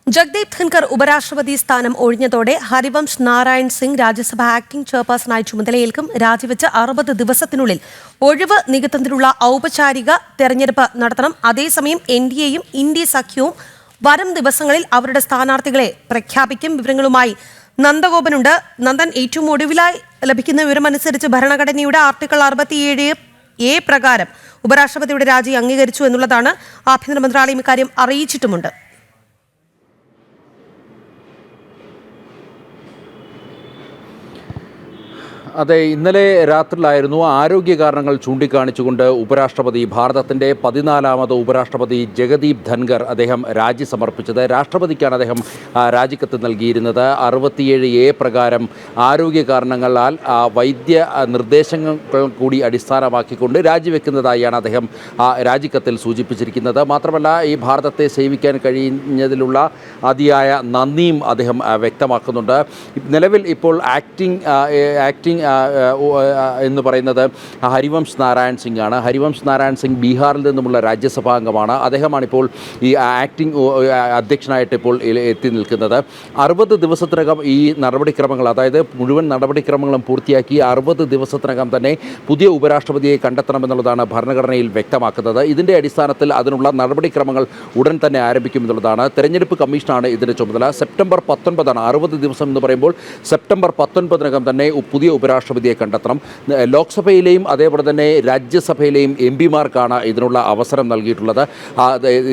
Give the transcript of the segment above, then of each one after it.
ജഗ്ദീപ് ധൻകർ ഉപരാഷ്ട്രപതി സ്ഥാനം ഒഴിഞ്ഞതോടെ ഹരിവംശ് നാരായൺ സിംഗ് രാജ്യസഭ ആക്ടിംഗ് ചെയർപേഴ്സണായി ചുമതലയേൽക്കും. രാജിവെച്ച് 60 ദിവസത്തിനുള്ളിൽ ഒഴിവ് നികത്തുന്നതിനുള്ള ഔപചാരിക തെരഞ്ഞെടുപ്പ് നടത്തണം. അതേസമയം എൻഡിഎയും ഇന്ത്യ സഖ്യവും വരും ദിവസങ്ങളിൽ അവരുടെ സ്ഥാനാർത്ഥികളെ പ്രഖ്യാപിക്കും. വിവരങ്ങളുമായി നന്ദഗോപനുണ്ട്. നന്ദൻ, ഏറ്റവും ഒടുവിലായി ലഭിക്കുന്ന വിവരമനുസരിച്ച് ഭരണഘടനയുടെ ആർട്ടിക്കിൾ 67A പ്രകാരം ഉപരാഷ്ട്രപതിയുടെ രാജി അംഗീകരിച്ചു എന്നുള്ളതാണ്. ആഭ്യന്തര മന്ത്രാലയം ഇക്കാര്യം അറിയിച്ചിട്ടുമുണ്ട്. അതെ, ഇന്നലെ രാത്രിയിലായിരുന്നു ആരോഗ്യ കാരണങ്ങൾ ചൂണ്ടിക്കാണിച്ചുകൊണ്ട് ഉപരാഷ്ട്രപതി, ഭാരതത്തിൻ്റെ 14ാമത് ഉപരാഷ്ട്രപതി ജഗദീപ് ധൻകർ അദ്ദേഹം രാജി സമർപ്പിച്ചത്. രാഷ്ട്രപതിക്കാണ് അദ്ദേഹം രാജിക്കത്ത് നൽകിയിരുന്നത്. 67A പ്രകാരം ആരോഗ്യ കാരണങ്ങളാൽ വൈദ്യ നിർദ്ദേശങ്ങൾ കൂടി അടിസ്ഥാനമാക്കിക്കൊണ്ട് രാജിവെക്കുന്നതായാണ് അദ്ദേഹം രാജിക്കത്തിൽ സൂചിപ്പിച്ചിരിക്കുന്നത്. മാത്രമല്ല, ഈ ഭാരതത്തെ സേവിക്കാൻ കഴിഞ്ഞതിലുള്ള അതിയായ നന്ദിയും അദ്ദേഹം വ്യക്തമാക്കുന്നുണ്ട്. നിലവിൽ ഇപ്പോൾ ആക്ടിംഗ് എന്ന് പറയുന്നത് ഹരിവംശ് നാരായൺ സിംഗ് ആണ്. ഹരിവംശ് നാരായൺ സിംഗ് ബീഹാറിൽ നിന്നുമുള്ള രാജ്യസഭാംഗമാണ്. അദ്ദേഹമാണിപ്പോൾ ഈ ആക്ടിംഗ് അധ്യക്ഷനായിട്ട് ഇപ്പോൾ എത്തി നിൽക്കുന്നത്. 60 ദിവസത്തിനകം ഈ നടപടിക്രമങ്ങൾ, അതായത് മുഴുവൻ നടപടിക്രമങ്ങളും പൂർത്തിയാക്കി 60 ദിവസത്തിനകം തന്നെ പുതിയ ഉപരാഷ്ട്രപതിയെ കണ്ടെത്തണമെന്നുള്ളതാണ് ഭരണഘടനയിൽ വ്യക്തമാക്കുന്നത്. ഇതിൻ്റെ അടിസ്ഥാനത്തിൽ അതിനുള്ള നടപടിക്രമങ്ങൾ ഉടൻ തന്നെ ആരംഭിക്കുമെന്നുള്ളതാണ്. തെരഞ്ഞെടുപ്പ് കമ്മീഷനാണ് ഇതിൻ്റെ ചുമതല. സെപ്റ്റംബർ 19 60 ദിവസം എന്ന് പറയുമ്പോൾ സെപ്റ്റംബർ 19 തന്നെ പുതിയ ഉപരാഷ്ട്രപതിയെ കണ്ടെത്തണം. ലോക്സഭയിലെയും അതേപോലെ തന്നെ രാജ്യസഭയിലെയും എംപിമാർക്കാണ് ഇതിനുള്ള അവസരം നൽകിയിട്ടുള്ളത്.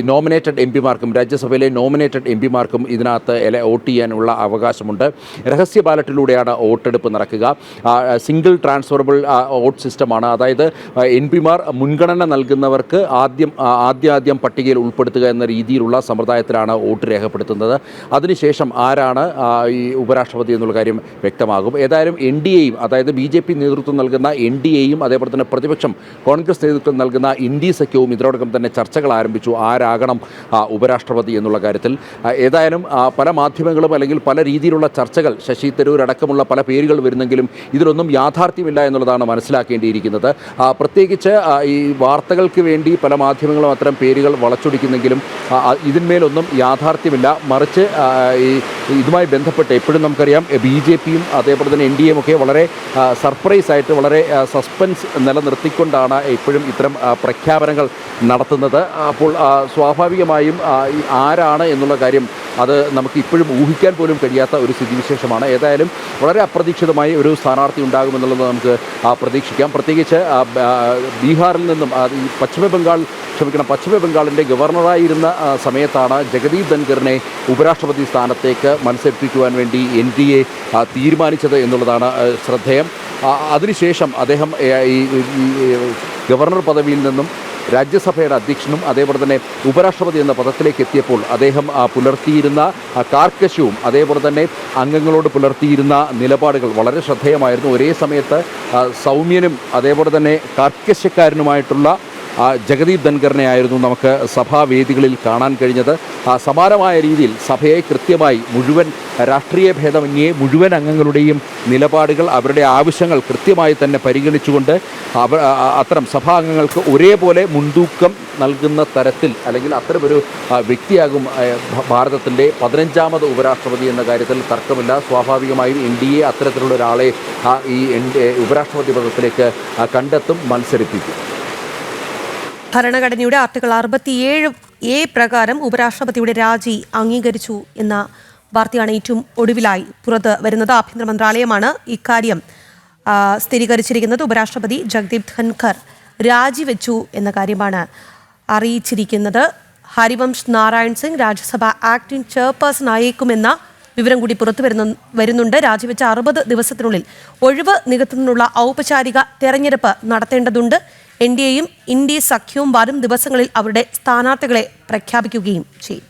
നോമിനേറ്റഡ് എംപിമാർക്കും രാജ്യസഭയിലെ നോമിനേറ്റഡ് എംപിമാർക്കും ഇതിനകത്ത് വോട്ട് ചെയ്യാനുള്ള അവകാശമുണ്ട്. രഹസ്യ ബാലറ്റിലൂടെയാണ് വോട്ടെടുപ്പ് നടക്കുക. സിംഗിൾ വോട്ട് സിസ്റ്റമാണ്. അതായത് എംപിമാർ മുൻഗണന നൽകുന്നവർക്ക് ആദ്യം പട്ടികയിൽ ഉൾപ്പെടുത്തുക എന്ന രീതിയിലുള്ള സമ്പ്രദായത്തിലാണ് വോട്ട് രേഖപ്പെടുത്തുന്നത്. അതിനുശേഷം ആരാണ് ഈ ഉപരാഷ്ട്രപതി എന്നുള്ള കാര്യം വ്യക്തമാകും. ഏതായാലും എൻഡിഎയും, അതായത് BJP നേതൃത്വം നൽകുന്ന എൻഡിഎയും അതേപോലെ തന്നെ പ്രതിപക്ഷം കോൺഗ്രസ് നേതൃത്വം നൽകുന്ന ഇന്ത്യ സഖ്യവും ഇതിനോടകം തന്നെ ചർച്ചകൾ ആരംഭിച്ചു. ആരാകണം ഉപരാഷ്ട്രപതി എന്നുള്ള കാര്യത്തിൽ. ഏതായാലും പല മാധ്യമങ്ങളും അല്ലെങ്കിൽ പല രീതിയിലുള്ള ചർച്ചകൾ, ശശി തരൂർ അടക്കമുള്ള പല പേരുകൾ വരുന്നെങ്കിലും ഇതിലൊന്നും യാഥാർത്ഥ്യമില്ല എന്നുള്ളതാണ് മനസ്സിലാക്കേണ്ടിയിരിക്കുന്നത്. പ്രത്യേകിച്ച് ഈ വാർത്തകൾക്ക് വേണ്ടി പല മാധ്യമങ്ങളും അത്തരം പേരുകൾ വളച്ചൊടിക്കുന്നെങ്കിലും ഇതിന്മേലൊന്നും യാഥാർത്ഥ്യമില്ല. മറിച്ച് ഇതുമായി ബന്ധപ്പെട്ട് എപ്പോഴും നമുക്കറിയാം BJPയും അതേപോലെ തന്നെ NDAയും ഒക്കെ വളരെ സർപ്രൈസായിട്ട്, വളരെ സസ്പെൻസ് നിലനിർത്തിക്കൊണ്ടാണ് ഇപ്പോഴും ഇത്തരം പ്രഖ്യാപനങ്ങൾ നടത്തുന്നത്. അപ്പോൾ സ്വാഭാവികമായും ആരാണ് എന്നുള്ള കാര്യം അത് നമുക്ക് ഇപ്പോഴും ഊഹിക്കാൻ പോലും കഴിയാത്ത ഒരു സ്ഥിതിവിശേഷമാണ്. ഏതായാലും വളരെ അപ്രതീക്ഷിതമായി ഒരു സ്ഥാനാർത്ഥി ഉണ്ടാകുമെന്നുള്ളത് നമുക്ക് പ്രതീക്ഷിക്കാം. പ്രത്യേകിച്ച് ബീഹാറിൽ നിന്നും പശ്ചിമ ബംഗാളിൻ്റെ ഗവർണറായിരുന്ന സമയത്താണ് ജഗദീപ് ധൻകറിനെ ഉപരാഷ്ട്രപതി സ്ഥാനത്തേക്ക് മത്സരിപ്പിക്കുവാൻ വേണ്ടി NDA തീരുമാനിച്ചത് എന്നുള്ളതാണ് ശ്രദ്ധേയം. അതിനുശേഷം അദ്ദേഹം ഈ ഗവർണർ പദവിയിൽ നിന്നും രാജ്യസഭയുടെ അധ്യക്ഷനും അതേപോലെ തന്നെ ഉപരാഷ്ട്രപതി എന്ന പദത്തിലേക്ക് എത്തിയപ്പോൾ അദ്ദേഹം പുലർത്തിയിരുന്ന കാർക്കശ്യവും അതേപോലെ തന്നെ അംഗങ്ങളോട് പുലർത്തിയിരുന്ന നിലപാടുകൾ വളരെ ശ്രദ്ധേയമായിരുന്നു. ഒരേ സമയത്ത് സൗമ്യനും അതേപോലെ തന്നെ കാർക്കശ്യക്കാരനുമായിട്ടുള്ള ജഗദീപ് ധൻകറിനെ ആയിരുന്നു നമുക്ക് സഭാവേദികളിൽ കാണാൻ കഴിഞ്ഞത്. സമാനമായ രീതിയിൽ സഭയെ കൃത്യമായി മുഴുവൻ രാഷ്ട്രീയ ഭേദമന്യേ മുഴുവൻ അംഗങ്ങളുടെയും നിലപാടുകൾ, അവരുടെ ആവശ്യങ്ങൾ കൃത്യമായി തന്നെ പരിഗണിച്ചുകൊണ്ട് അത്തരം സഭാംഗങ്ങൾക്ക് ഒരേപോലെ മുൻതൂക്കം നൽകുന്ന തരത്തിൽ അല്ലെങ്കിൽ അത്തരമൊരു വ്യക്തിയാകും ഭാരതത്തിൻ്റെ 15ാമത് ഉപരാഷ്ട്രപതി എന്ന കാര്യത്തിൽ തർക്കമില്ല. സ്വാഭാവികമായും NDA അത്തരത്തിലുള്ള ഒരാളെ ഈ ഉപരാഷ്ട്രപതി പദത്തിലേക്ക് കണ്ടെത്തും, മത്സരിപ്പിക്കും. ഭരണഘടനയുടെ ആർട്ടിക്കിൾ 67A പ്രകാരം ഉപരാഷ്ട്രപതിയുടെ രാജി അംഗീകരിച്ചു എന്ന വാർത്തയാണ് ഏറ്റവും ഒടുവിലായി പുറത്ത് വരുന്നത്. ആഭ്യന്തര മന്ത്രാലയമാണ് ഇക്കാര്യം സ്ഥിരീകരിച്ചിരിക്കുന്നത്. ഉപരാഷ്ട്രപതി ജഗ്ദീപ് ധൻകർ രാജിവെച്ചു എന്ന കാര്യമാണ് അറിയിച്ചിരിക്കുന്നത്. ഹരിവംശ് നാരായൺ സിംഗ് രാജ്യസഭ ആക്ടിംഗ് ചെയർപേഴ്സൺ ആയേക്കുമെന്ന വിവരം കൂടി പുറത്തു വരുന്നുണ്ട്. രാജിവെച്ച 60 ദിവസത്തിനുള്ളിൽ ഒഴിവ് നികത്തുന്നതിനുള്ള ഔപചാരിക തെരഞ്ഞെടുപ്പ് നടത്തേണ്ടതുണ്ട്. NDAയും ഇന്ത്യ സഖ്യവും വരും ദിവസങ്ങളിൽ അവരുടെ സ്ഥാനാർത്ഥികളെ പ്രഖ്യാപിക്കുകയും ചെയ്യും.